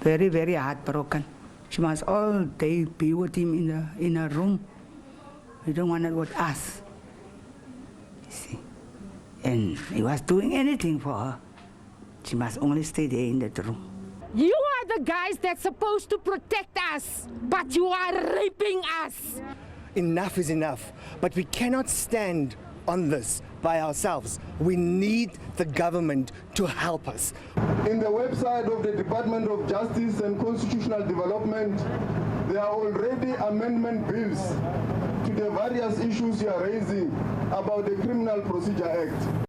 very, very heartbroken. She must all day be with him in a room. We don't want it with us. You see. And he was doing anything for her. She must only stay there in that room. You are the guys that's supposed to protect us, but you are raping us. Enough is enough, but we cannot stand on this by ourselves. We need the government to help us. In the website of the Department of Justice and Constitutional Development, there are already amendment bills to the various issues you are raising about the Criminal Procedure Act.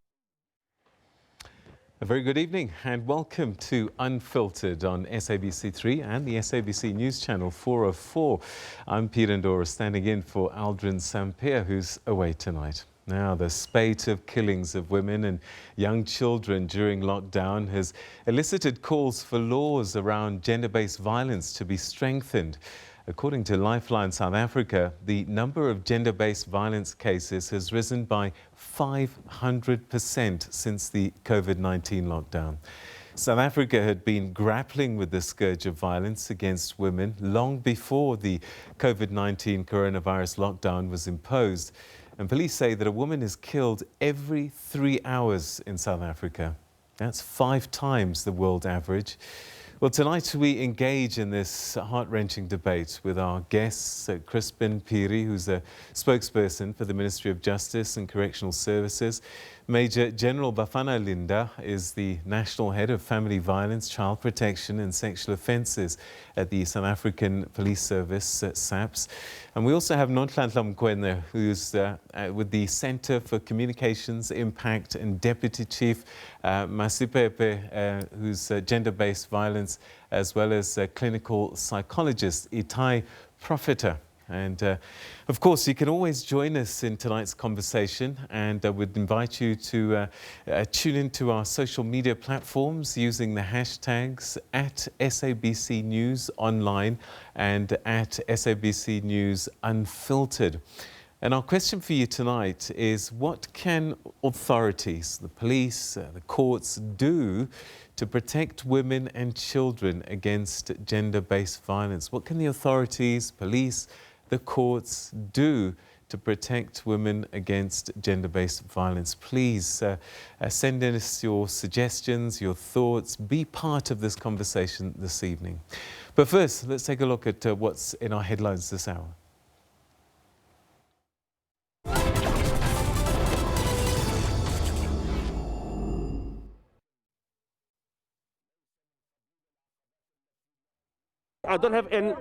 A very good evening and welcome to Unfiltered on SABC3 and the SABC News Channel 404. I'm Peter Ndora, standing in for Aldrin Sampear, who's away tonight. Now, the spate of killings of women and young children during lockdown has elicited calls for laws around gender-based violence to be strengthened. According to Lifeline South Africa, the number of gender-based violence cases has risen by 500% since the COVID-19 lockdown. South Africa had been grappling with the scourge of violence against women long before the COVID-19 coronavirus lockdown was imposed. And police say that a woman is killed every 3 hours in South Africa. That's 5 times the world average. Well, tonight we engage in this heart-wrenching debate with our guests, Crispin Phiri, who's a spokesperson for the Ministry of Justice and Correctional Services. Major General Bafana Linda is the National Head of Family Violence, Child Protection and Sexual Offences at the South African Police Service, SABC. And we also have Nonhlanhla Mkwena, who's with the Centre for Communications Impact, and Deputy Chief Masipepe, who's gender-based violence, as well as clinical psychologist Itai Profiter. And of course, you can always join us in tonight's conversation, and I would invite you to tune into our social media platforms using the hashtags at SABC News Online and at SABC News Unfiltered. And our question for you tonight is, what can authorities, the police, the courts do to protect women and children against gender-based violence? What can the authorities, police, the courts do to protect women against gender-based violence? Please send in us your suggestions, your thoughts. Be part of this conversation this evening. But first, let's take a look at what's in our headlines this hour. I don't have any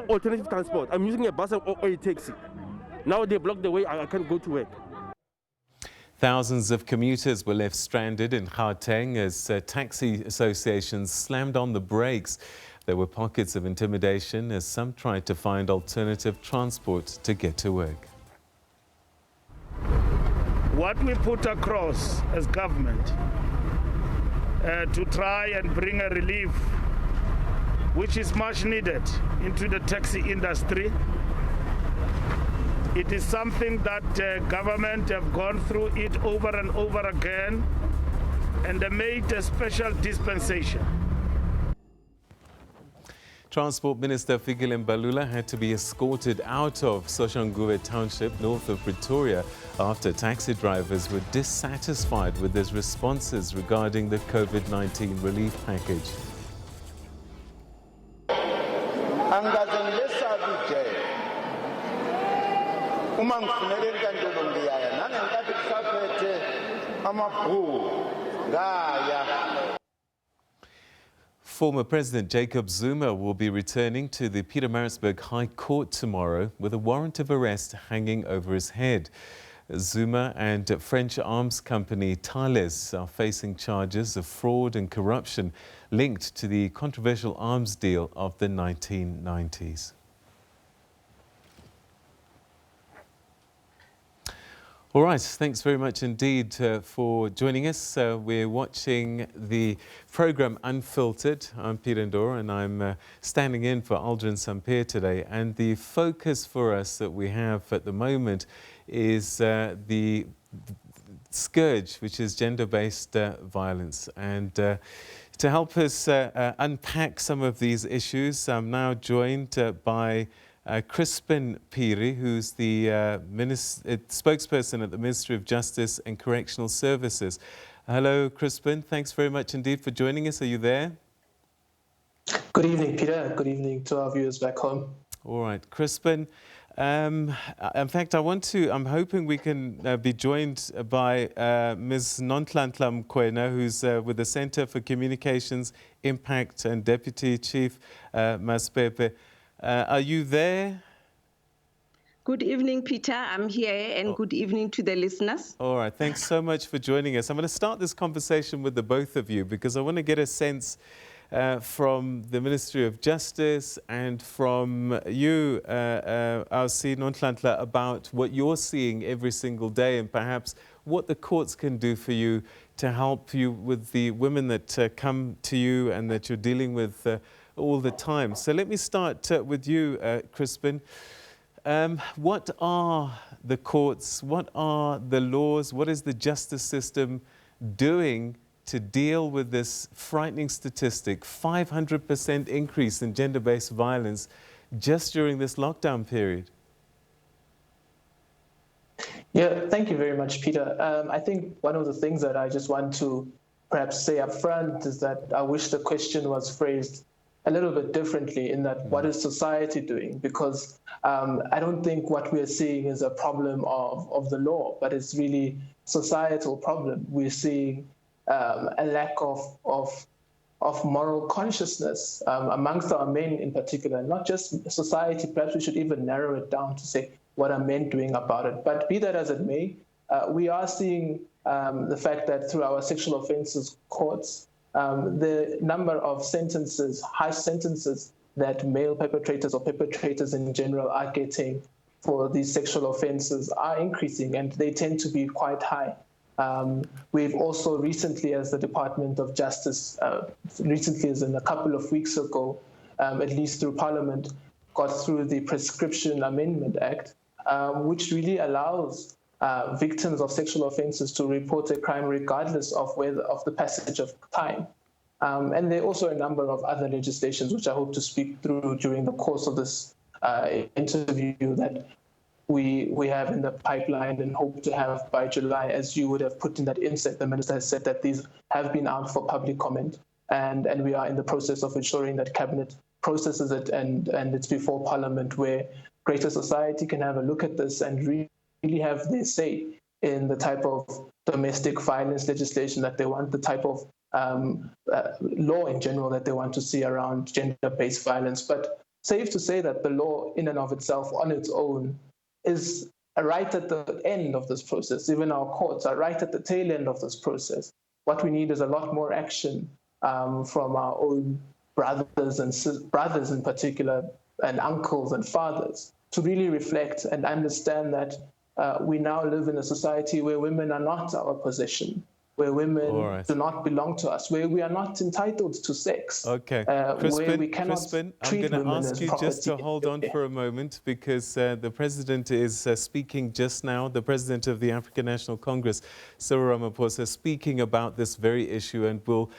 alternative transport. I'm using a bus or a taxi. Now they block the way, I can't go to work. Thousands of commuters were left stranded in Gauteng as taxi associations slammed on the brakes. There were pockets of intimidation as some tried to find alternative transport to get to work. What we put across as government to try and bring a relief which is much needed into the taxi industry. It is something that government have gone through it over and over again, and they made a special dispensation. Transport Minister Fikile Mbalula had to be escorted out of Soshanguve Township north of Pretoria after taxi drivers were dissatisfied with his responses regarding the COVID-19 relief package. Former President Jacob Zuma will be returning to the Pietermaritzburg High Court tomorrow with a warrant of arrest hanging over his head. Zuma and French arms company Thales are facing charges of fraud and corruption linked to the controversial arms deal of the 1990s. All right, thanks very much indeed for joining us. We're watching the program Unfiltered. I'm Peter Ndora and I'm standing in for Aldrin Sampear today. And the focus for us that we have at the moment is the scourge, which is gender-based violence. And To help us unpack some of these issues, I'm now joined by Crispin Phiri, who's the spokesperson at the Ministry of Justice and Correctional Services. Hello, Crispin. Thanks very much indeed for joining us. Are you there? Good evening, Peter. Good evening to our viewers back home. All right, Crispin. In fact, I'm hoping we can be joined by Ms. Nonhlanhla Mkwena, who's with the Center for Communications Impact and Deputy Chief Maspepe. Are you there? Good evening, Peter. I'm here, and good evening to the listeners. All right, thanks so much for joining us. I'm going to start this conversation with the both of you because I want to get a sense from the Ministry of Justice and from you, our C. Nonhlanhla, about what you're seeing every single day and perhaps what the courts can do for you to help you with the women that come to you and that you're dealing with all the time. So let me start with you, Crispin. What are the courts? What are the laws? What is the justice system doing to deal with this frightening statistic, 500% increase in gender-based violence just during this lockdown period? Yeah, thank you very much, Peter. I think one of the things that I just want to perhaps say up front is that I wish the question was phrased a little bit differently in that what is society doing? Because I don't think what we're seeing is a problem of the law, but it's really societal problem. We're seeing a lack of moral consciousness amongst our men in particular, not just society. Perhaps we should even narrow it down to say what are men doing about it. But be that as it may, we are seeing the fact that through our sexual offences courts, the number of sentences, harsh sentences that male perpetrators or perpetrators in general are getting for these sexual offences are increasing, and they tend to be quite high. We've also recently, as the Department of Justice, recently as in a couple of weeks ago, at least through Parliament, got through the Prescription Amendment Act, which really allows victims of sexual offences to report a crime regardless of the passage of time. And there are also a number of other legislations which I hope to speak through during the course of this interview that we have in the pipeline and hope to have by July. As you would have put in that inset, the Minister has said that these have been out for public comment, and we are in the process of ensuring that Cabinet processes it and it's before Parliament, where greater society can have a look at this and really have their say in the type of domestic violence legislation that they want, the type of law in general that they want to see around gender-based violence. But safe to say that the law in and of itself on its own is right at the end of this process. Even our courts are right at the tail end of this process. What we need is a lot more action from our own brothers in particular, and uncles and fathers, to really reflect and understand that we now live in a society where women are not our possession, where women do not belong to us, where we are not entitled to sex. Okay, Crispin, I'm going to ask you just to hold on for a moment because the President is speaking just now, the President of the African National Congress, Cyril Ramaphosa, speaking about this very issue, and we'll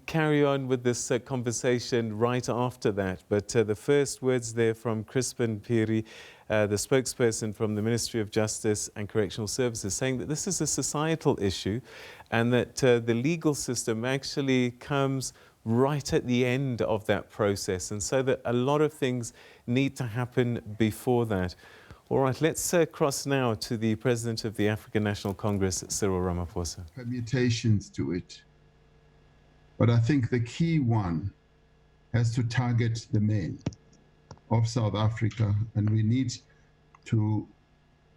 carry on with this conversation right after that. But the first words there from Crispin Phiri, the spokesperson from the Ministry of Justice and Correctional Services, saying that this is a societal issue and that the legal system actually comes right at the end of that process, and so that a lot of things need to happen before that. All right, let's cross now to the President of the African National Congress, Cyril Ramaphosa. Permutations to it. But I think the key one has to target the men of South Africa, and we need to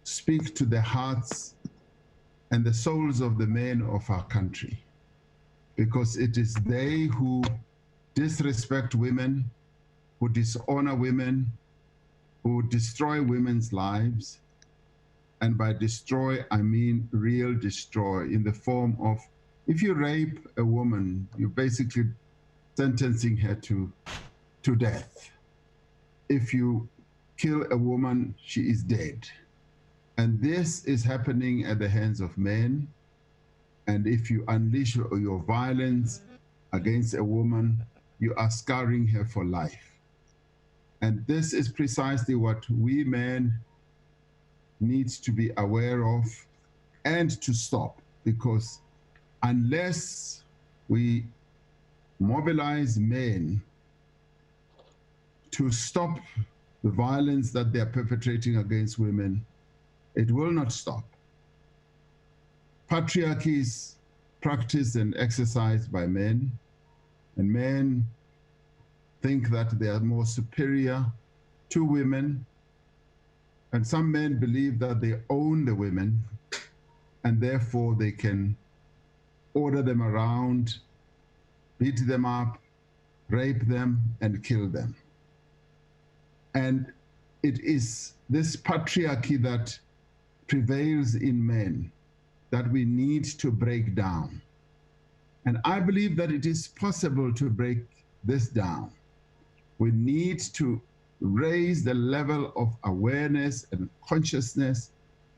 speak to the hearts and the souls of the men of our country, because it is they who disrespect women, who dishonor women, who destroy women's lives. And by destroy, I mean real destroy, in the form of, if you rape a woman, you're basically sentencing her to death. If you kill a woman, she is dead. And this is happening at the hands of men. And if you unleash your violence against a woman, you are scarring her for life. And this is precisely what we men need to be aware of and to stop, because unless we mobilize men to stop the violence that they are perpetrating against women, it will not stop. Patriarchy is practiced and exercised by men, and men think that they are more superior to women, and some men believe that they own the women, and therefore they can order them around, beat them up, rape them, and kill them. And it is this patriarchy that prevails in men that we need to break down. And I believe that it is possible to break this down. We need to raise the level of awareness and consciousness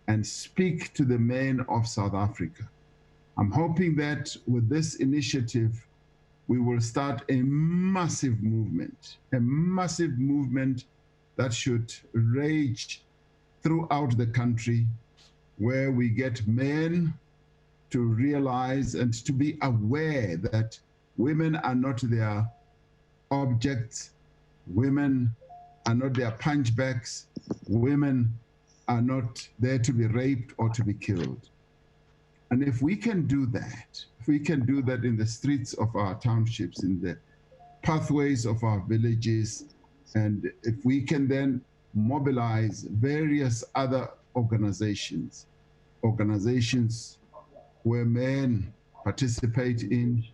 and speak to the men of South Africa. I'm hoping that with this initiative, we will start a massive movement that should rage throughout the country, where we get men to realize and to be aware that women are not their objects, women are not their punchbacks, women are not there to be raped or to be killed. And if we can do that, in the streets of our townships, in the pathways of our villages, and if we can then mobilize various other organizations where men participate in,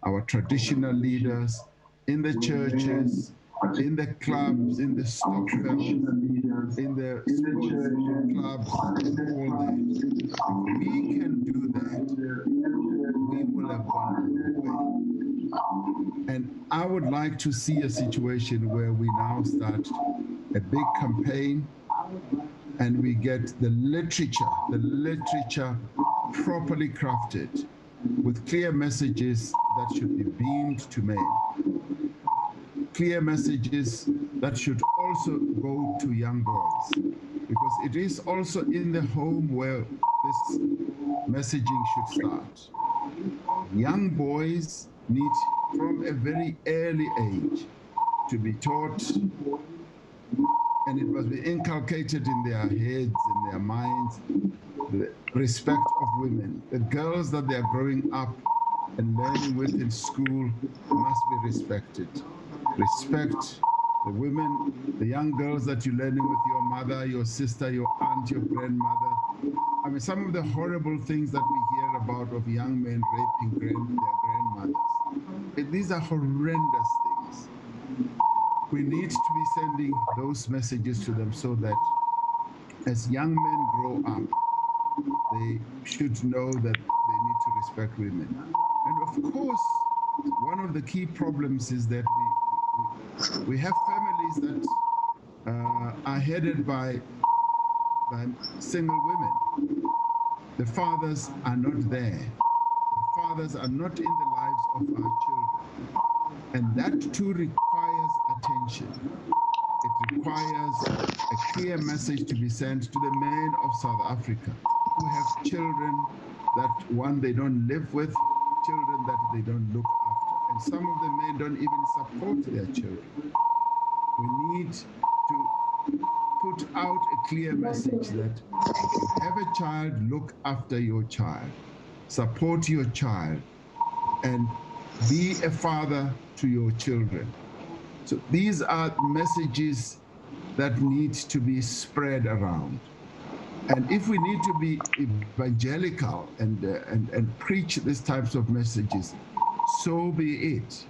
our traditional leaders, in the churches, in the clubs, in the stokvels, in the sports clubs, all that. If we can do that, we will have gone a long way. And I would like to see a situation where we now start a big campaign and we get the literature properly crafted with clear messages that should be beamed to men. Clear messages that should also go to young boys, because it is also in the home where this messaging should start. Young boys need, from a very early age, to be taught, and it must be inculcated in their heads, in their minds, the respect of women. The girls that they are growing up and learning with in school must be respected. Respect the women, the young girls that you're learning with your mother, your sister, your aunt, your grandmother. I mean, some of the horrible things that we hear about of young men raping their grandmothers. These are horrendous things. We need to be sending those messages to them so that as young men grow up, they should know that they need to respect women. And of course, one of the key problems is that we have families that are headed by single women. The fathers are not there. The fathers are not in the lives of our children. And that too requires attention. It requires a clear message to be sent to the men of South Africa who have children that, one, they don't live with, children that they don't look after. And some of the men don't even support their children. We need to put out a clear message that if you have a child, look after your child, support your child, and be a father to your children. So these are messages that need to be spread around. And if we need to be evangelical and preach these types of messages, so be it,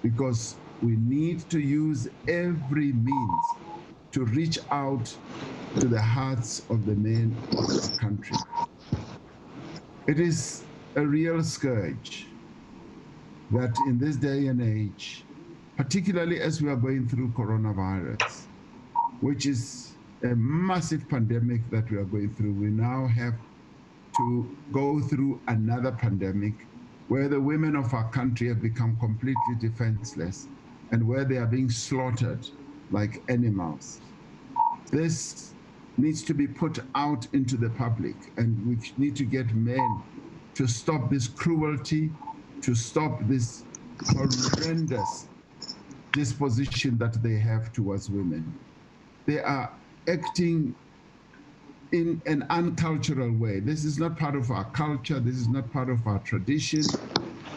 because we need to use every means to reach out to the hearts of the men of our country. It is a real scourge that in this day and age, particularly as we are going through coronavirus, which is a massive pandemic that we are going through, we now have to go through another pandemic where the women of our country have become completely defenseless and where they are being slaughtered like animals. This needs to be put out into the public, and we need to get men to stop this cruelty, to stop this horrendous disposition that they have towards women. They are acting in an uncultural way. This is not part of our culture. This is not part of our tradition.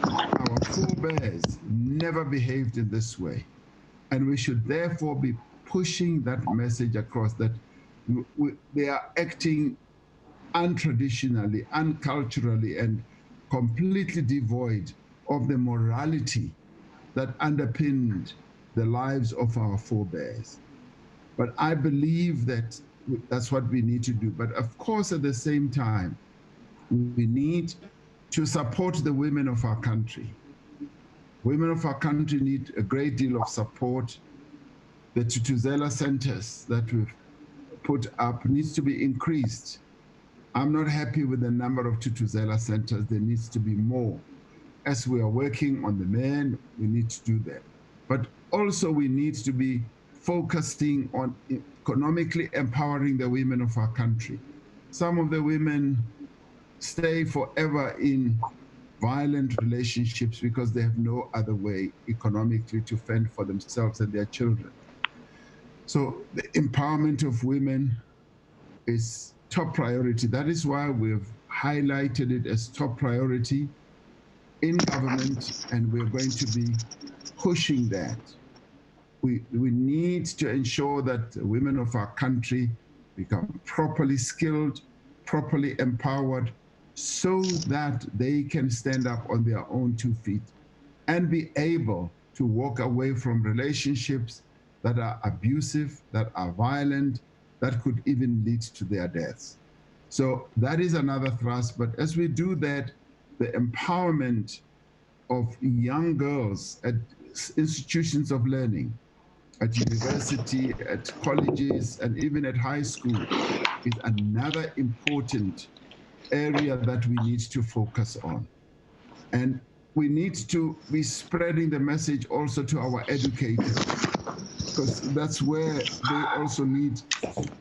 Our forebears never behaved in this way. And we should therefore be pushing that message across that they are acting untraditionally, unculturally, and completely devoid of the morality that underpinned the lives of our forebears. But I believe that that's what we need to do. But of course, at the same time, we need to support the women of our country. Women of our country need a great deal of support. The Tutuzela centers that we've put up needs to be increased. I'm not happy with the number of Tutuzela centers. There needs to be more. As we are working on the men, we need to do that. But also we need to be focusing on economically empowering the women of our country. Some of the women stay forever in violent relationships because they have no other way economically to fend for themselves and their children. So the empowerment of women is top priority. That is why we've highlighted it as top priority in government, and we're going to be pushing that. We need to ensure that the women of our country become properly skilled, properly empowered, so that they can stand up on their own 2 feet and be able to walk away from relationships that are abusive, that are violent, that could even lead to their deaths. So that is another thrust. But as we do that, the empowerment of young girls at institutions of learning, at university, at colleges, and even at high school is another important area that we need to focus on. And we need to be spreading the message also to our educators, because that's where they also need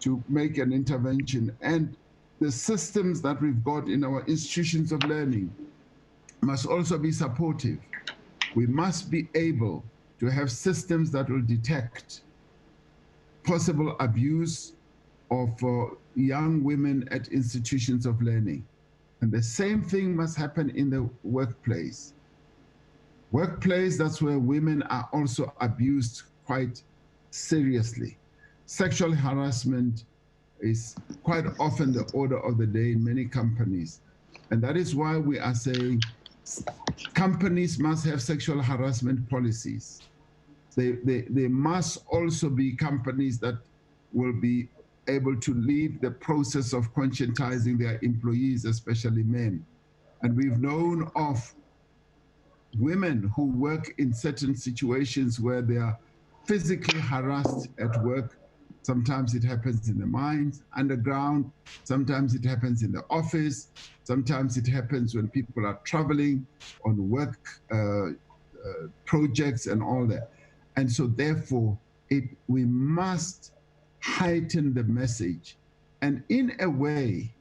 to make an intervention. And the systems that we've got in our institutions of learning must also be supportive. We must be able to have systems that will detect possible abuse of young women at institutions of learning. And the same thing must happen in the workplace. Workplace, that's where women are also abused quite seriously. Sexual harassment is quite often the order of the day in many companies. And that is why we are saying companies must have sexual harassment policies. They must also be companies that will be able to lead the process of conscientizing their employees, especially men. And we've known of women who work in certain situations where they are physically harassed at work. Sometimes it happens in the mines, underground. Sometimes it happens in the office. Sometimes it happens when people are traveling on work projects and all that. And so therefore, we must heighten the message. And in a way,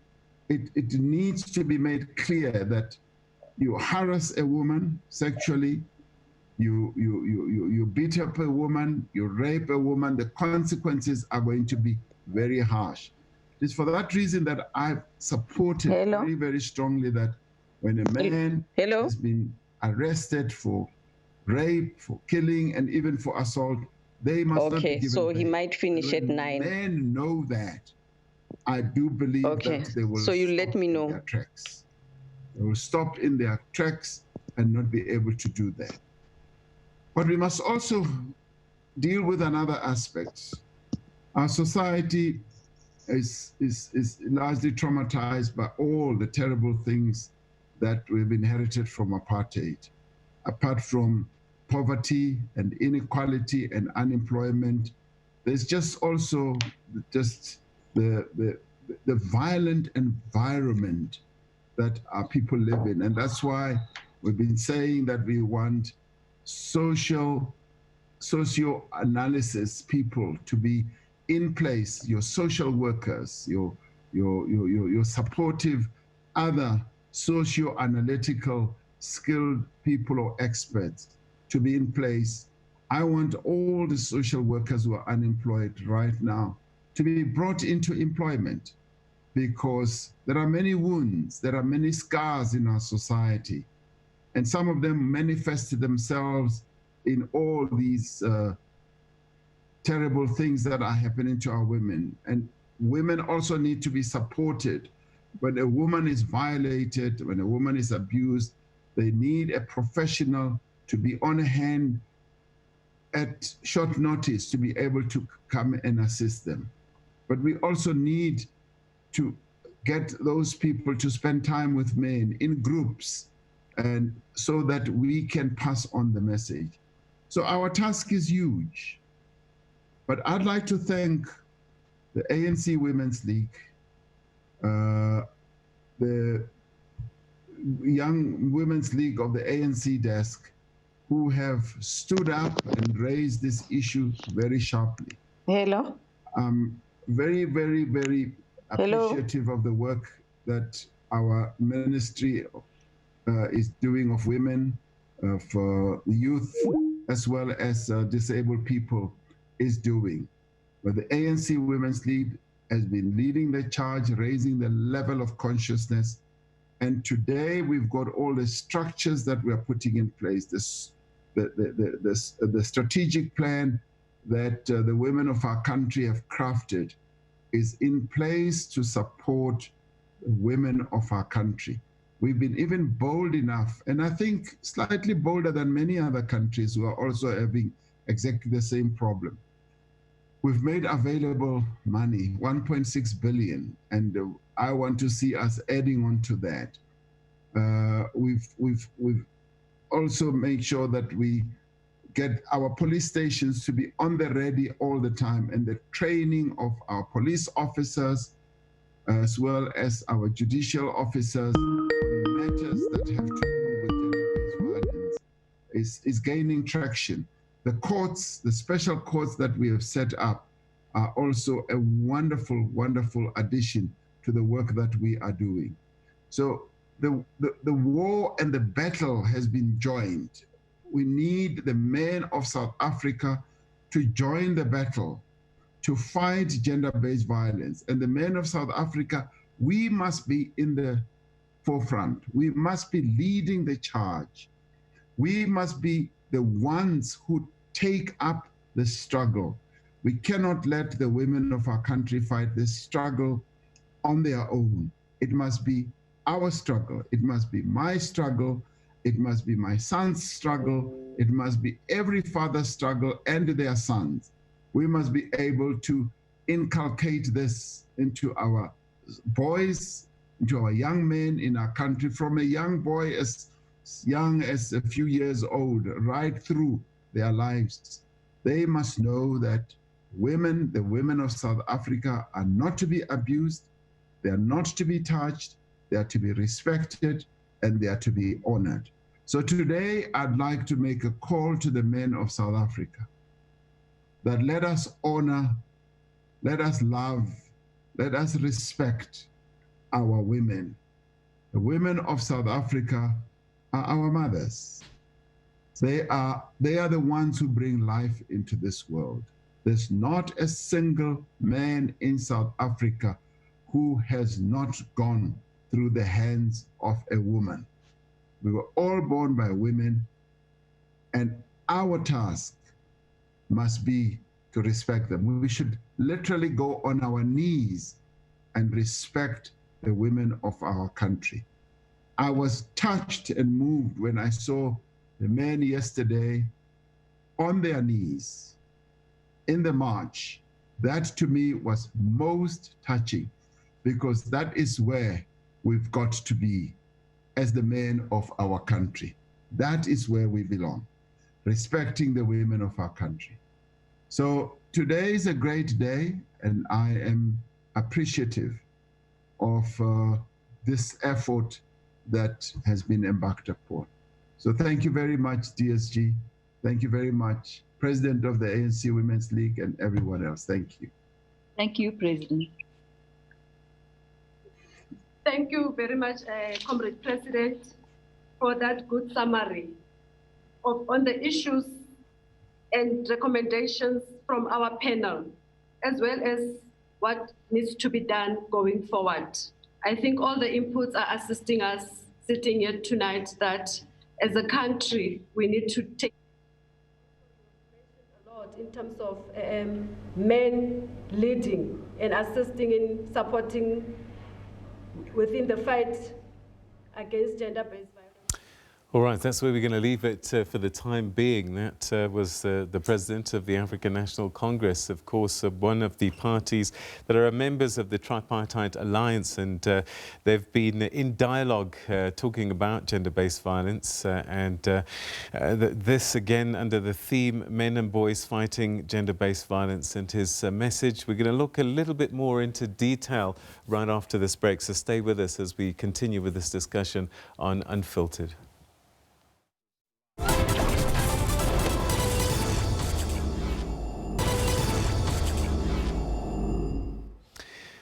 it needs to be made clear that you harass a woman sexually, you beat up a woman, you rape a woman, the consequences are going to be very harsh. It's for that reason that I've supported very, very strongly that when a man has been arrested for rape, for killing, and even for assault, they must not be given so bail. he might finish at 9. Men know that. I do believe that they will so you let me know. Their tracks. They will stop in their tracks and not be able to do that. But we must also deal with another aspect. Our society is largely traumatized by all the terrible things that we've inherited from apartheid. Apart from poverty and inequality and unemployment, there's just also just the violent environment that our people live in. And that's why We've been saying that we want socio-analysis people to be in place, your social workers, your supportive, other socio-analytical skilled people or experts to be in place. I want all the social workers who are unemployed right now to be brought into employment, because there are many wounds, there are many scars in our society, and some of them manifest themselves in all these terrible things that are happening to our women. And women also need to be supported. When a woman is violated, when a woman is abused, they need a professional to be on hand at short notice to be able to come and assist them. But we also need to get those people to spend time with men in groups, and so that we can pass on the message. So our task is huge. But I'd like to thank the ANC Women's League, the Young Women's League of the ANC desk, who have stood up and raised this issue very sharply. Hello. I'm very, very, very appreciative of the work that our ministry is doing of women, for youth, as well as disabled people is doing. But the ANC Women's League has been leading the charge, raising the level of consciousness. And today we've got all the structures that we are putting in place, the strategic plan that the women of our country have crafted is in place to support the women of our country. We've been even bold enough, and I think slightly bolder than many other countries who are also having exactly the same problem. We've made available money, 1.6 billion, and I want to see us adding on to that. We've also made sure that we get our police stations to be on the ready all the time, and the training of our police officers, as well as our judicial officers, on matters that have to do with gender-based violence is gaining traction. The courts, the special courts that we have set up, are also a wonderful, wonderful addition to the work that we are doing. So the war and the battle has been joined. We need the men of South Africa to join the battle to fight gender-based violence. And the men of South Africa, we must be in the forefront. We must be leading the charge. We must be the ones who take up the struggle. We cannot let the women of our country fight this struggle on their own. It must be our struggle. It must be my struggle. It must be my son's struggle. It must be every father's struggle and their sons. We must be able to inculcate this into our boys, into our young men in our country, from a young boy as young as a few years old, right through their lives. They must know that women, the women of South Africa, are not to be abused, they are not to be touched, they are to be respected, and they are to be honored. So today, I'd like to make a call to the men of South Africa that let us honor, let us love, let us respect our women. The women of South Africa are our mothers. They are the ones who bring life into this world. There's not a single man in South Africa who has not gone through the hands of a woman. We were all born by women, and our task must be to respect them. We should literally go on our knees and respect the women of our country. I was touched and moved when I saw the men yesterday on their knees in the march. That to me was most touching, because that is where we've got to be as the men of our country. That is where we belong, respecting the women of our country. So today is a great day, and I am appreciative of this effort that has been embarked upon. So thank you very much, DSG. Thank you very much, President of the ANC Women's League and everyone else. Thank you. Thank you, President. Thank you very much, Comrade President, for that good summary on the issues and recommendations from our panel, as well as what needs to be done going forward. I think all the inputs are assisting us sitting here tonight that as a country, we need to take a lot in terms of men leading and assisting in supporting within the fight against gender-based violence. All right, that's where we're going to leave it for the time being. That was the President of the African National Congress, of course, one of the parties that are members of the Tripartite Alliance, and they've been in dialogue talking about gender-based violence, this again under the theme Men and Boys Fighting Gender-Based Violence, and his message. We're going to look a little bit more into detail right after this break, so stay with us as we continue with this discussion on Unfiltered.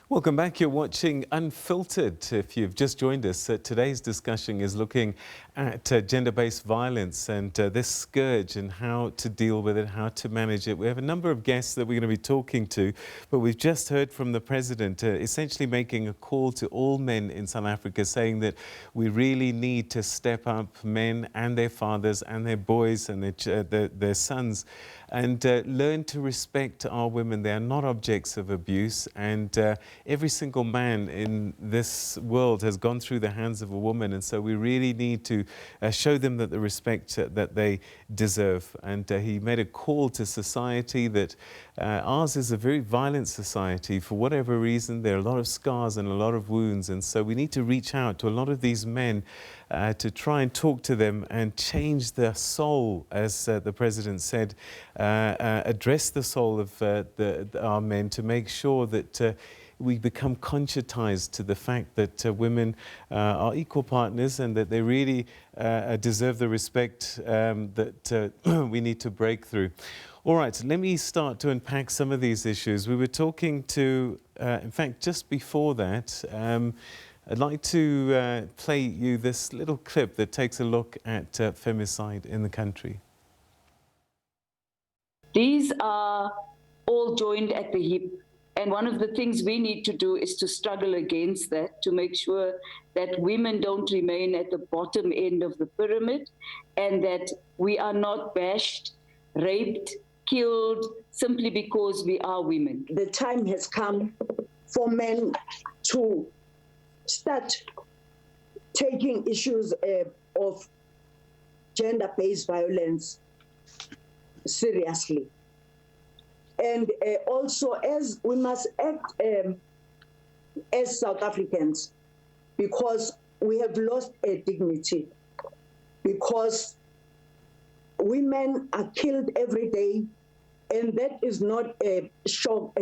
Welcome back. You're watching Unfiltered. If you've just joined us, today's discussion is looking at gender-based violence and this scourge and how to deal with it, how to manage it. We have a number of guests that we're going to be talking to, but we've just heard from the President essentially making a call to all men in South Africa, saying that we really need to step up, men and their fathers and their boys and their sons, and learn to respect our women. They are not objects of abuse, and every single man in this world has gone through the hands of a woman, and so we really need to show them that the respect that they deserve. And he made a call to society that ours is a very violent society. For whatever reason, there are a lot of scars and a lot of wounds, and so we need to reach out to a lot of these men to try and talk to them and change their soul, as the President said, address the soul of our men to make sure that we become conscientized to the fact that women are equal partners and that they really deserve the respect that we need to break through. All right, let me start to unpack some of these issues. We were talking to, in fact, just before that, I'd like to play you this little clip that takes a look at femicide in the country. These are all joined at the hip. And one of the things we need to do is to struggle against that, to make sure that women don't remain at the bottom end of the pyramid, and that we are not bashed, raped, killed, simply because we are women. The time has come for men to start taking issues of gender-based violence seriously. And also, as we must act as South Africans, because we have lost a dignity, because women are killed every day, and that is not a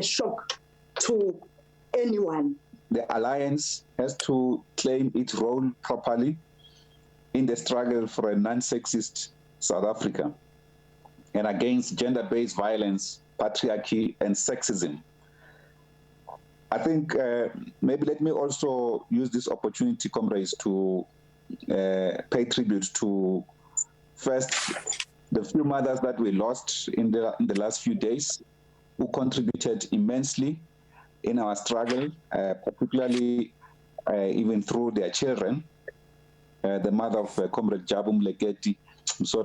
shock to anyone. The Alliance has to claim its role properly in the struggle for a non-sexist South Africa and against gender-based violence, patriarchy, and sexism. I think maybe let me also use this opportunity, comrades, to pay tribute to first the few mothers that we lost in the last few days, who contributed immensely in our struggle, particularly even through their children. The mother of Comrade Jabu Mleketi,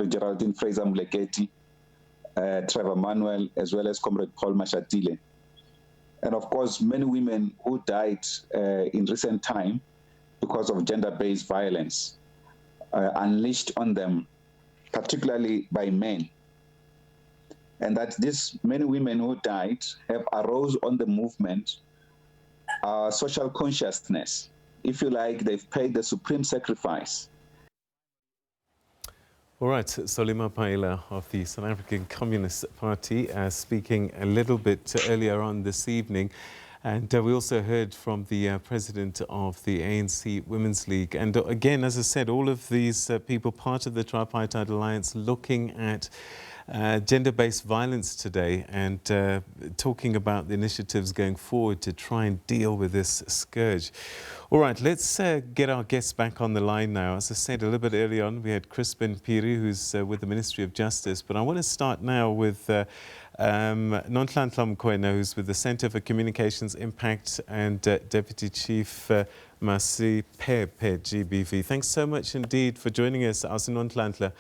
Geraldine Fraser Mleketi, Trevor Manuel, as well as Comrade Paul Mashatile. And of course, many women who died in recent time because of gender-based violence unleashed on them, particularly by men. And that these many women who died have arose on the movement, social consciousness. If you like, they've paid the supreme sacrifice. All right, Solima Paila of the South African Communist Party speaking a little bit earlier on this evening. And we also heard from the president of the ANC Women's League. And again, as I said, all of these people, part of the Tripartite Alliance, looking at gender-based violence today and talking about the initiatives going forward to try and deal with this scourge. All right, let's get our guests back on the line now. As I said a little bit early on, we had Crispin Piri, who's with the Ministry of Justice. But I want to start now with Nonhlanhla Mkhwena, who's with the Centre for Communications Impact, and Deputy Chief Masi Pepe, GBV. Thanks so much indeed for joining us, Nonhlanhla.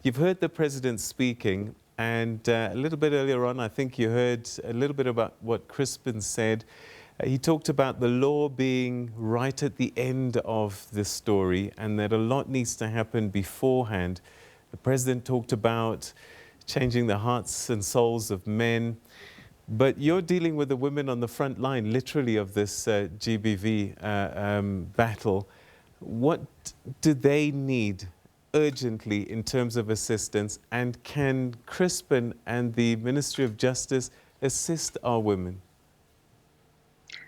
You've heard the President speaking, and a little bit earlier on, I think you heard a little bit about what Crispin said. He talked about the law being right at the end of the story and that a lot needs to happen beforehand. The President talked about changing the hearts and souls of men. But you're dealing with the women on the front line, literally, of this GBV battle. What do they need urgently in terms of assistance? And can Crispin and the Ministry of Justice assist our women?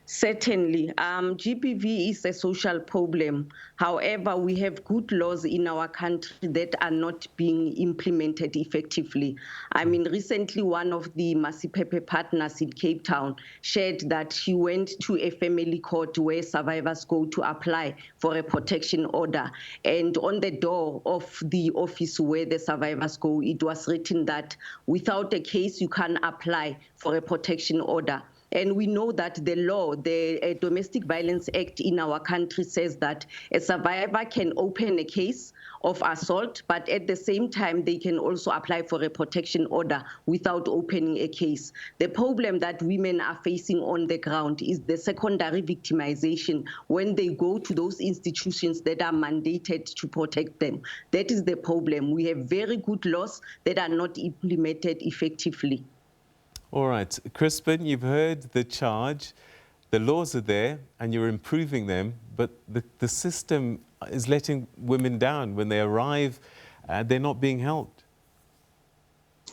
Certainly. GBV is a social problem. However, we have good laws in our country that are not being implemented effectively. I mean, recently one of the Masipepe partners in Cape Town shared that she went to a family court where survivors go to apply for a protection order. And on the door of the office where the survivors go, it was written that without a case, you can apply for a protection order. And we know that the law, the Domestic Violence Act in our country says that a survivor can open a case of assault, but at the same time, they can also apply for a protection order without opening a case. The problem that women are facing on the ground is the secondary victimization when they go to those institutions that are mandated to protect them. That is the problem. We have very good laws that are not implemented effectively. All right, Crispin, you've heard the charge. The laws are there and you're improving them, but the system is letting women down. When they arrive, they're not being helped.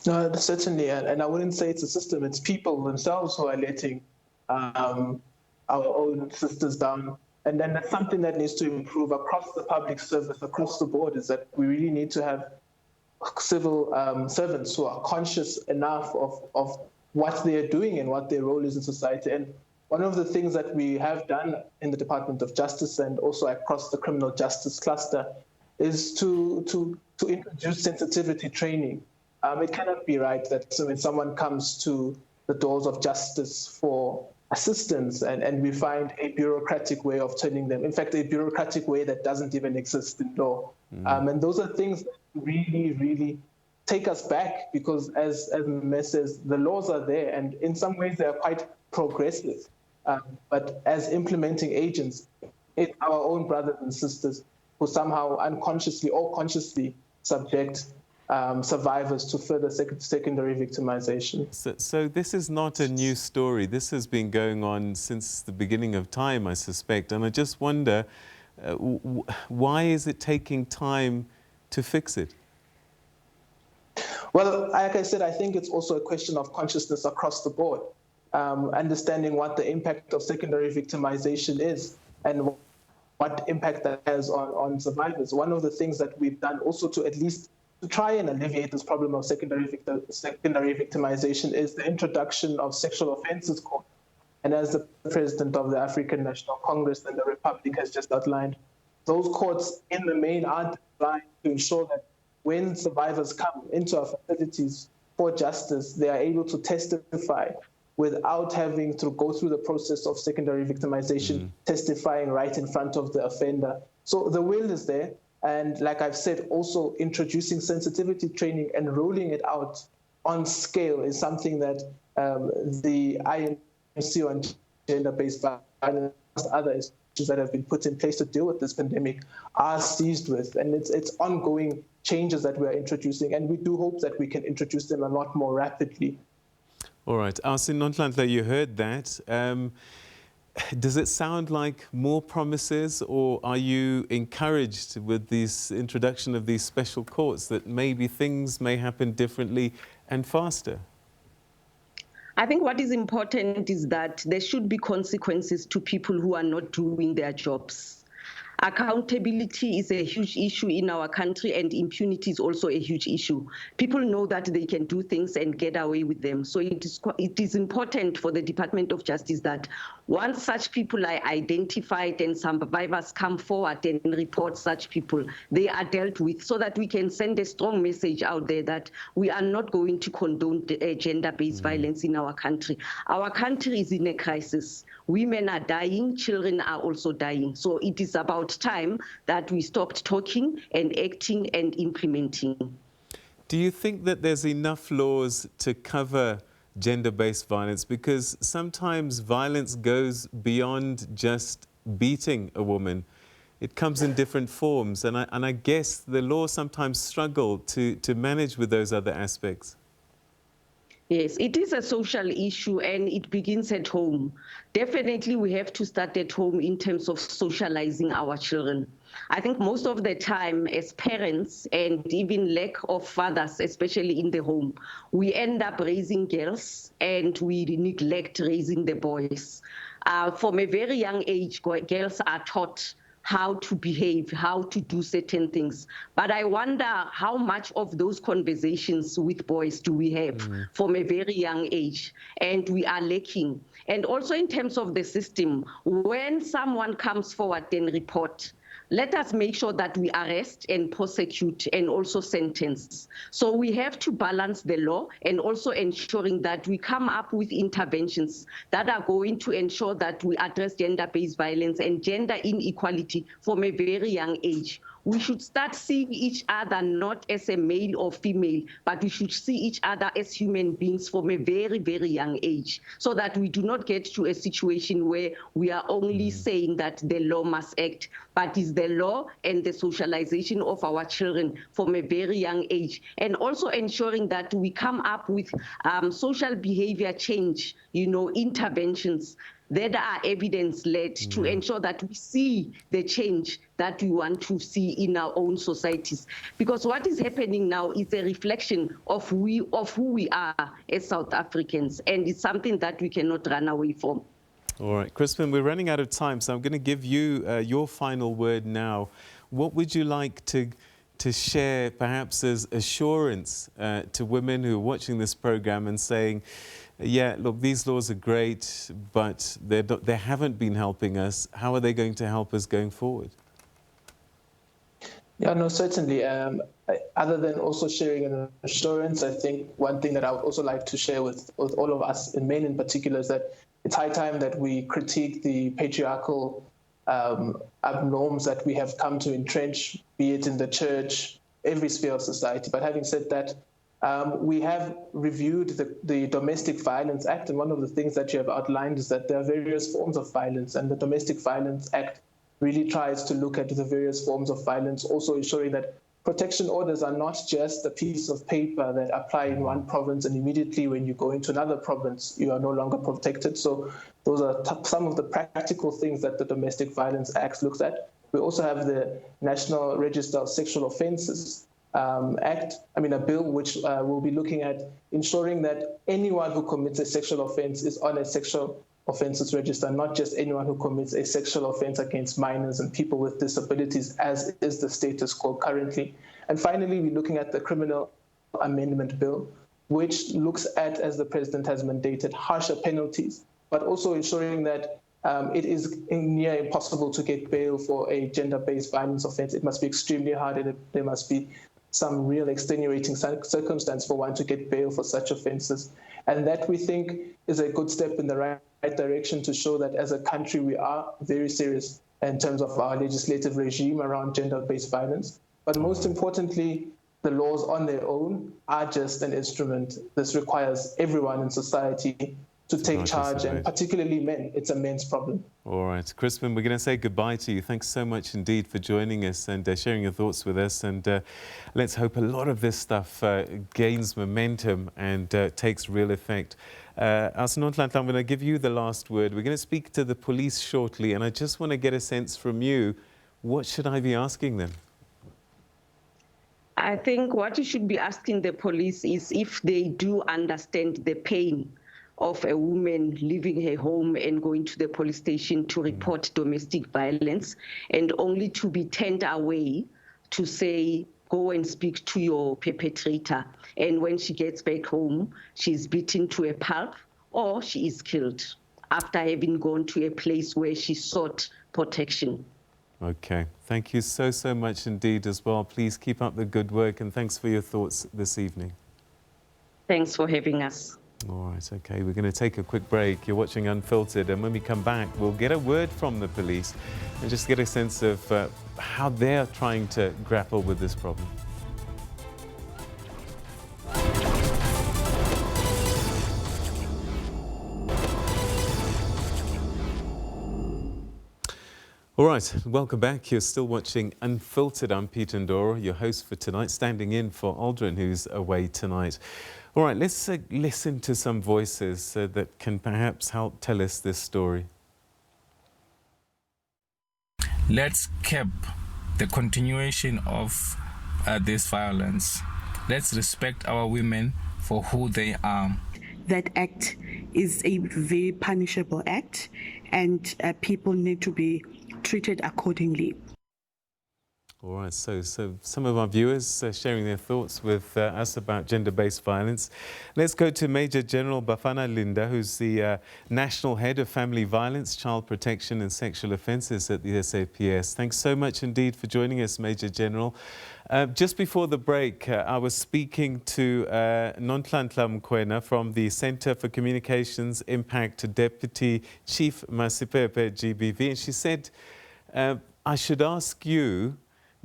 No, certainly, and I wouldn't say it's a system, it's people themselves who are letting our own sisters down. And then that's something that needs to improve across the public service, across the board, is that we really need to have civil servants who are conscious enough of what they are doing and what their role is in society. And one of the things that we have done in the Department of Justice and also across the criminal justice cluster is to introduce sensitivity training. It cannot be right that when someone comes to the doors of justice for assistance and we find a bureaucratic way of turning them, in fact, a bureaucratic way that doesn't even exist in law. And those are things that really, really take us back, because as Ms. says, the laws are there and in some ways they are quite progressive. But as implementing agents, it's our own brothers and sisters who somehow unconsciously or consciously subject survivors to further secondary victimization. So this is not a new story. This has been going on since the beginning of time, I suspect. And I just wonder, why is it taking time to fix it? Well, like I said, I think it's also a question of consciousness across the board, understanding what the impact of secondary victimization is and what impact that has on survivors. One of the things that we've done also to at least to try and alleviate this problem of secondary victimization is the introduction of sexual offences court. And as the president of the African National Congress and the Republic has just outlined, those courts in the main are designed to ensure that when survivors come into our facilities for justice, they are able to testify without having to go through the process of secondary victimization, testifying right in front of the offender. So the will is there. And like I've said, also introducing sensitivity training and rolling it out on scale is something that the IMC on gender-based violence and other issues that have been put in place to deal with this pandemic are seized with. And it's ongoing changes that we're introducing, and we do hope that we can introduce them a lot more rapidly. All right. Nonhlanhla, you heard that. Does it sound like more promises, or are you encouraged with this introduction of these special courts that maybe things may happen differently and faster? I think what is important is that there should be consequences to people who are not doing their jobs. Accountability is a huge issue in our country, and impunity is also a huge issue. People know that they can do things and get away with them. So it is important for the Department of Justice that once such people are identified and survivors come forward and report such people, they are dealt with, so that we can send a strong message out there that we are not going to condone gender-based violence in our country. Our country is in a crisis. Women are dying, children are also dying. So it is about time that we stopped talking and acting and implementing. Do you think that there's enough laws to cover gender-based violence? Because sometimes violence goes beyond just beating a woman. It comes in different forms, and I guess the laws sometimes struggle to manage with those other aspects. Yes, it is a social issue, and it begins at home. Definitely, we have to start at home in terms of socializing our children. I think most of the time, as parents, and even lack of fathers, especially in the home, we end up raising girls and we neglect raising the boys. From a very young age, girls are taught how to behave, how to do certain things. But I wonder how much of those conversations with boys do we have from a very young age, and we are lacking. And also in terms of the system, when someone comes forward and report, let us make sure that we arrest and prosecute and also sentence. So we have to balance the law and also ensuring that we come up with interventions that are going to ensure that we address gender-based violence and gender inequality from a very young age. We should start seeing each other not as a male or female, but we should see each other as human beings from a very, very young age, so that we do not get to a situation where we are only saying that the law must act, but it's the law and the socialization of our children from a very young age, and also ensuring that we come up with social behavior change, interventions that are evidence-led to ensure that we see the change that we want to see in our own societies. Because what is happening now is a reflection of who we are as South Africans, and it's something that we cannot run away from. All right, Crispin, we're running out of time, so I'm going to give you your final word now. What would you like to share, perhaps as assurance to women who are watching this program and saying, yeah, look, these laws are great, but they haven't been helping us. How are they going to help us going forward? Yeah, no, certainly. Other than also sharing an assurance, I think one thing that I would also like to share with all of us, and men in particular, is that it's high time that we critique the patriarchal norms that we have come to entrench, be it in the church, every sphere of society. But having said that, we have reviewed the Domestic Violence Act, and one of the things that you have outlined is that there are various forms of violence, and the Domestic Violence Act really tries to look at the various forms of violence, also ensuring that protection orders are not just a piece of paper that apply in one province and immediately when you go into another province, you are no longer protected. So those are some of the practical things that the Domestic Violence Act looks at. We also have the National Register of Sexual Offences a bill which will be looking at ensuring that anyone who commits a sexual offense is on a sexual offences register, not just anyone who commits a sexual offense against minors and people with disabilities, as is the status quo currently. And finally, we're looking at the Criminal Amendment Bill, which looks at, as the President has mandated, harsher penalties, but also ensuring that it is near impossible to get bail for a gender-based violence offense. It must be extremely hard, and there must be some real extenuating circumstance for one to get bail for such offences. And that, we think, is a good step in the right direction to show that as a country we are very serious in terms of our legislative regime around gender-based violence. But most importantly, the laws on their own are just an instrument. This requires everyone in society to take charge, and particularly men. It's a men's problem. All right, Crispin, we're going to say goodbye to you. Thanks so much indeed for joining us and sharing your thoughts with us. And let's hope a lot of this stuff gains momentum and takes real effect. Asnonhlanhla, I'm going to give you the last word. We're going to speak to the police shortly, and I just want to get a sense from you, what should I be asking them? I think what you should be asking the police is if they do understand the pain of a woman leaving her home and going to the police station to report domestic violence, and only to be turned away to say, go and speak to your perpetrator. And when she gets back home, she's beaten to a pulp or she is killed after having gone to a place where she sought protection. Okay. Thank you so, so much indeed as well. Please keep up the good work, and thanks for your thoughts this evening. Thanks for having us. All right, okay, we're going to take a quick break. You're watching Unfiltered, and when we come back, we'll get a word from the police and just get a sense of how they're trying to grapple with this problem. All right, welcome back. You're still watching Unfiltered. I'm Peter Ndoro, your host for tonight, standing in for Aldrin, who's away tonight. All right, let's listen to some voices that can perhaps help tell us this story. Let's curb the continuation of this violence. Let's respect our women for who they are. That act is a very punishable act, and people need to be treated accordingly. All right, so some of our viewers sharing their thoughts with us about gender-based violence. Let's go to Major General Bafana Linda, who's the National Head of Family Violence, Child Protection and Sexual Offences at the SAPS. Thanks so much indeed for joining us, Major General. Just before the break, I was speaking to Nonhlanhla Mkwena from the Centre for Communications Impact, Deputy Chief Masipepe at GBV, and she said, I should ask you,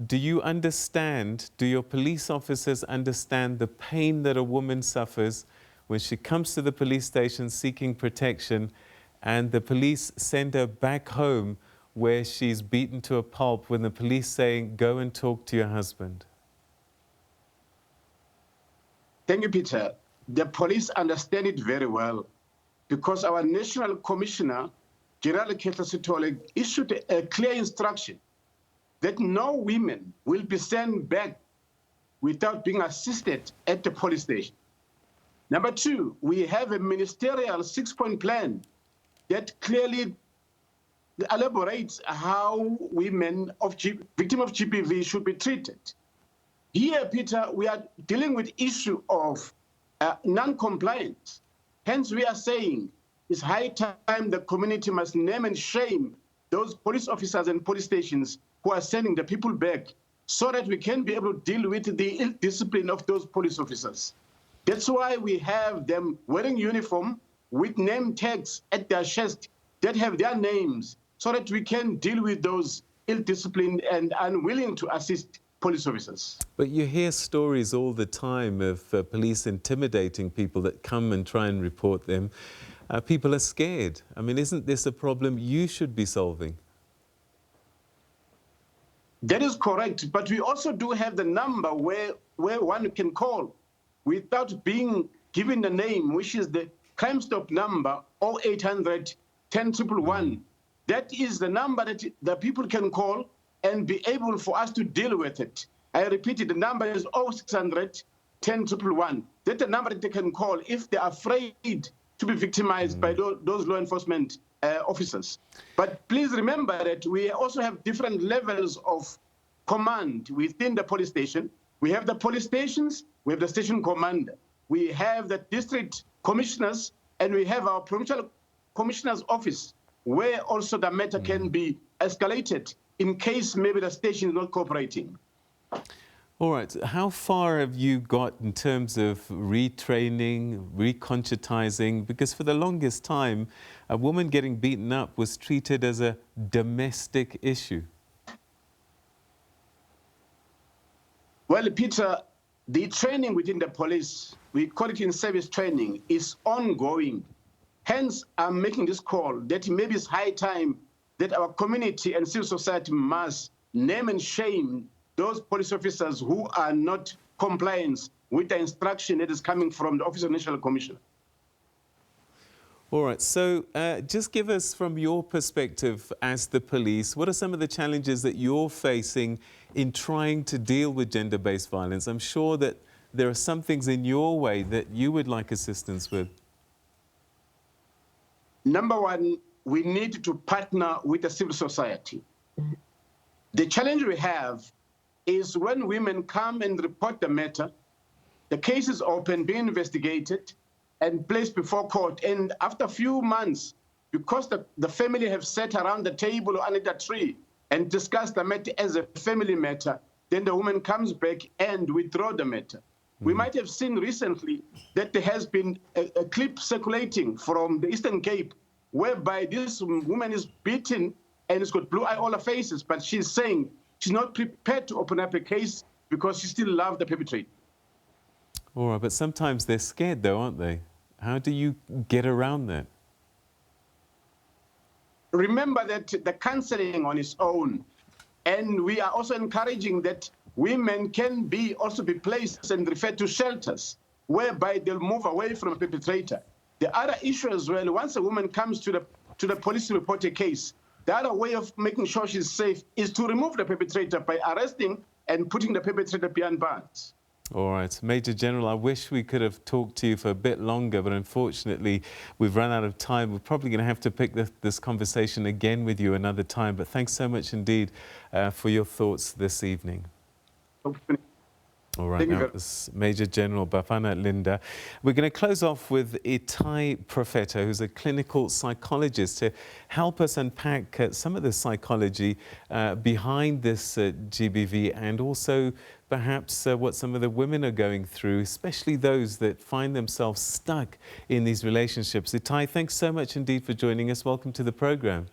do you understand, do your police officers understand the pain that a woman suffers when she comes to the police station seeking protection and the police send her back home where she's beaten to a pulp when the police saying, go and talk to your husband? Thank you, Peter. The police understand it very well because our National Commissioner, General Ketla Sitole, issued a clear instruction that no women will be sent back without being assisted at the police station. Number two, we have a ministerial 6-point plan that clearly elaborates how women victims of GBV should be treated. Here, Peter, we are dealing with issue of non-compliance. Hence, we are saying it's high time the community must name and shame those police officers and police stations who are sending the people back so that we can be able to deal with the ill discipline of those police officers. That's why we have them wearing uniform with name tags at their chest that have their names so that we can deal with those ill-disciplined and unwilling to assist police officers. But you hear stories all the time of police intimidating people that come and try and report them. People are scared. I mean, isn't this a problem you should be solving? That is correct, but we also do have the number where one can call without being given the name, which is the Crime Stop number 0800 10111. That is the number that the people can call and be able for us to deal with it. I repeat it, the number is 0600 10111. That's the number that they can call if they're afraid to be victimized by those law enforcement officers. But please remember that we also have different levels of command within the police station. We have the police stations, we have the station commander, we have the district commissioners, and we have our provincial commissioner's office, where also the matter can be escalated in case maybe the station is not cooperating. All right, how far have you got in terms of retraining, reconscientizing? Because for the longest time, a woman getting beaten up was treated as a domestic issue. Well, Peter, the training within the police, we call it in-service training, is ongoing. Hence, I'm making this call that maybe it's high time that our community and civil society must name and shame those police officers who are not compliant with the instruction that is coming from the Office of National Commissioner. All right, so just give us from your perspective as the police, what are some of the challenges that you're facing in trying to deal with gender-based violence? I'm sure that there are some things in your way that you would like assistance with. number one, we need to partner with the civil society. The challenge we have is when women come and report the matter, the case is open, being investigated, and placed before court. And after a few months, because the family have sat around the table or under the tree and discussed the matter as a family matter, then the woman comes back and withdraw the matter. We might have seen recently that there has been a clip circulating from the Eastern Cape whereby this woman is beaten and has got blue eye all her faces, but she's saying she's not prepared to open up a case because she still loves the perpetrator. All right, but sometimes they're scared though, aren't they? How do you get around that? Remember that the counseling on its own, and we are also encouraging that women can also be placed and referred to shelters whereby they'll move away from a perpetrator. The other issue as well, once a woman comes to the police to report a case, the other way of making sure she's safe is to remove the perpetrator by arresting and putting the perpetrator behind bars. All right, Major General, I wish we could have talked to you for a bit longer, but unfortunately we've run out of time. We're probably going to have to pick this conversation again with you another time, but thanks so much indeed for your thoughts this evening. All right, now it's Major General Bafana Linda. We're going to close off with Itai Profeta, who's a clinical psychologist, to help us unpack some of the psychology behind this GBV, and also perhaps what some of the women are going through, especially those that find themselves stuck in these relationships. Itai, thanks so much indeed for joining us. Welcome to the program.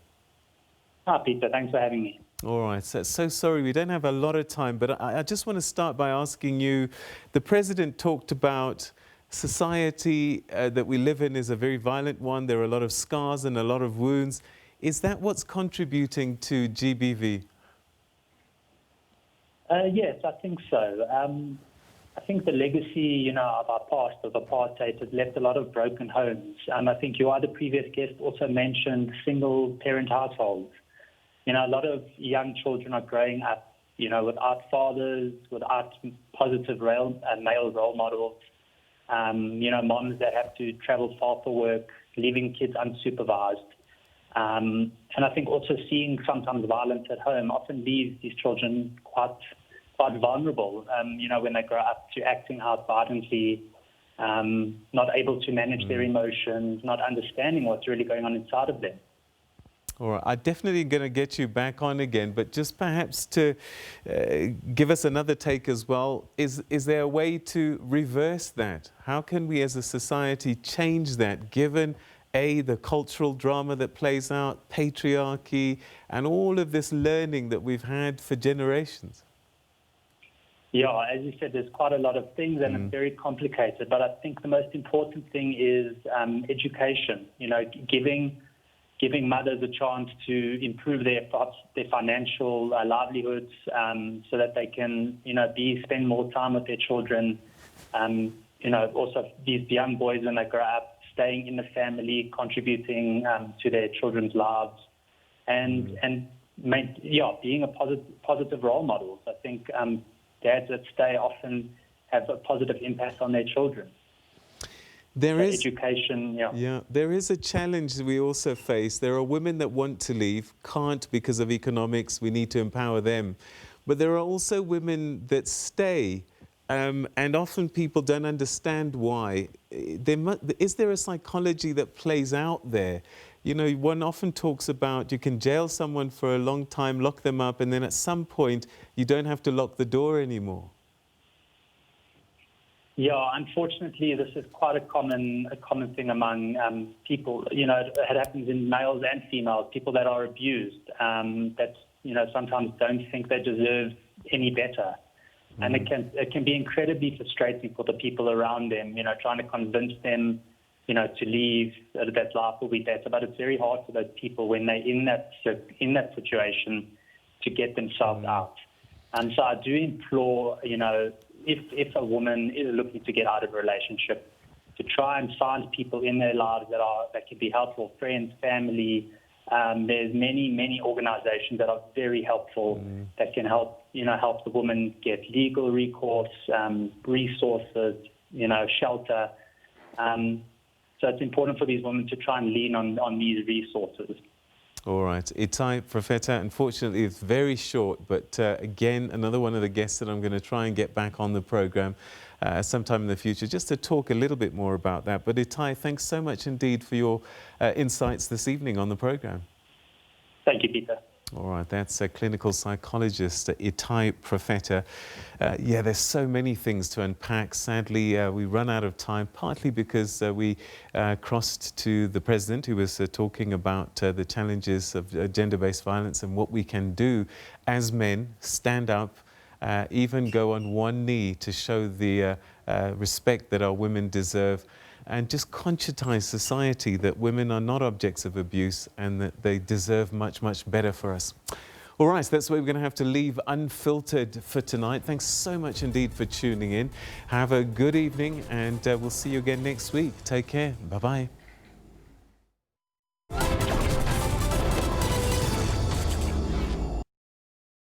Hi, Peter. Thanks for having me. All right, so sorry we don't have a lot of time, but I just want to start by asking you, the President talked about society that we live in is a very violent one. There are a lot of scars and a lot of wounds. Is that what's contributing to GBV? Yes, I think so. I think the legacy, of our past, of apartheid, has left a lot of broken homes. And I think your other previous guest also mentioned single-parent households. A lot of young children are growing up, without fathers, without positive male role models. Moms that have to travel far for work, leaving kids unsupervised. And I think also seeing sometimes violence at home often leaves these children quite vulnerable, when they grow up, to acting out violently, not able to manage their emotions, not understanding what's really going on inside of them. All right, I'm definitely going to get you back on again, but just perhaps to give us another take as well, is there a way to reverse that? How can we as a society change that, given the cultural drama that plays out, patriarchy, and all of this learning that we've had for generations? Yeah, as you said, there's quite a lot of things and it's very complicated, but I think the most important thing is education, giving mothers a chance to improve their financial livelihoods, so that they can, spend more time with their children. Also these young boys, when they grow up, staying in the family, contributing to their children's lives, and being a positive role models. I think dads that stay often have a positive impact on their children. There is education, there is a challenge that we also face. There are women that want to leave, can't because of economics. We need to empower them. But there are also women that stay, and often people don't understand why. Is there a psychology that plays out there? One often talks about you can jail someone for a long time, lock them up, and then at some point you don't have to lock the door anymore. Yeah, unfortunately, this is quite a common thing among people. It happens in males and females, people that are abused, that sometimes don't think they deserve any better, and it can be incredibly frustrating for the people around them. Trying to convince them, to leave, that life will be better. But it's very hard for those people when they're in that situation to get themselves out. And so I do implore, if a woman is looking to get out of a relationship, to try and find people in their lives that can be helpful, friends, family. There's many organizations that are very helpful that can help the woman get legal recourse, resources, shelter. So it's important for these women to try and lean on these resources. All right. Itai Profeta, unfortunately, it's very short, but again, another one of the guests that I'm going to try and get back on the program sometime in the future, just to talk a little bit more about that. But Itai, thanks so much indeed for your insights this evening on the program. Thank you, Peter. All right, that's a clinical psychologist, Itai Profeta. Yeah, there's so many things to unpack. Sadly, we run out of time, partly because we crossed to the president, who was talking about the challenges of gender-based violence and what we can do as men, stand up, even go on one knee to show the respect that our women deserve, and just conscientize society that women are not objects of abuse and that they deserve much, much better for us. All right, so that's where we're going to have to leave Unfiltered for tonight. Thanks so much indeed for tuning in. Have a good evening, and we'll see you again next week. Take care. Bye-bye.